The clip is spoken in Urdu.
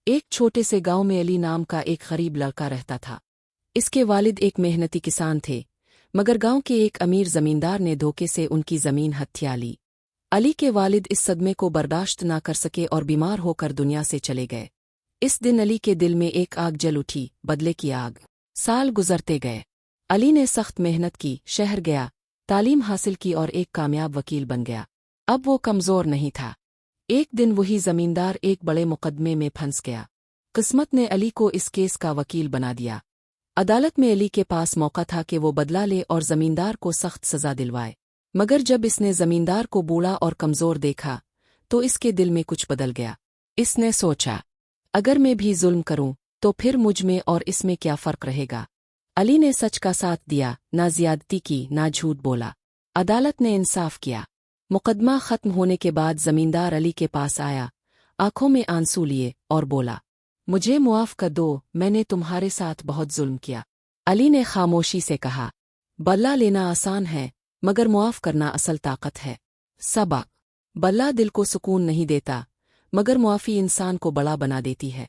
ایک چھوٹے سے گاؤں میں علی نام کا ایک غریب لڑکا رہتا تھا۔ اس کے والد ایک محنتی کسان تھے، مگر گاؤں کے ایک امیر زمیندار نے دھوکے سے ان کی زمین ہتھیا لی۔ علی کے والد اس صدمے کو برداشت نہ کر سکے اور بیمار ہو کر دنیا سے چلے گئے۔ اس دن علی کے دل میں ایک آگ جل اٹھی، بدلے کی آگ۔ سال گزرتے گئے، علی نے سخت محنت کی، شہر گیا، تعلیم حاصل کی اور ایک کامیاب وکیل بن گیا۔ اب وہ کمزور نہیں تھا۔ ایک دن وہی زمیندار ایک بڑے مقدمے میں پھنس گیا۔ قسمت نے علی کو اس کیس کا وکیل بنا دیا۔ عدالت میں علی کے پاس موقع تھا کہ وہ بدلہ لے اور زمیندار کو سخت سزا دلوائے، مگر جب اس نے زمیندار کو بوڑھا اور کمزور دیکھا تو اس کے دل میں کچھ بدل گیا۔ اس نے سوچا، اگر میں بھی ظلم کروں تو پھر مجھ میں اور اس میں کیا فرق رہے گا؟ علی نے سچ کا ساتھ دیا، نہ زیادتی کی، نہ جھوٹ بولا۔ عدالت نے انصاف کیا۔ مقدمہ ختم ہونے کے بعد زمیندار علی کے پاس آیا، آنکھوں میں آنسو لیے، اور بولا، مجھے معاف کر دو، میں نے تمہارے ساتھ بہت ظلم کیا۔ علی نے خاموشی سے کہا، بدلہ لینا آسان ہے، مگر معاف کرنا اصل طاقت ہے۔ سبق: بدلہ دل کو سکون نہیں دیتا، مگر معافی انسان کو بڑا بنا دیتی ہے۔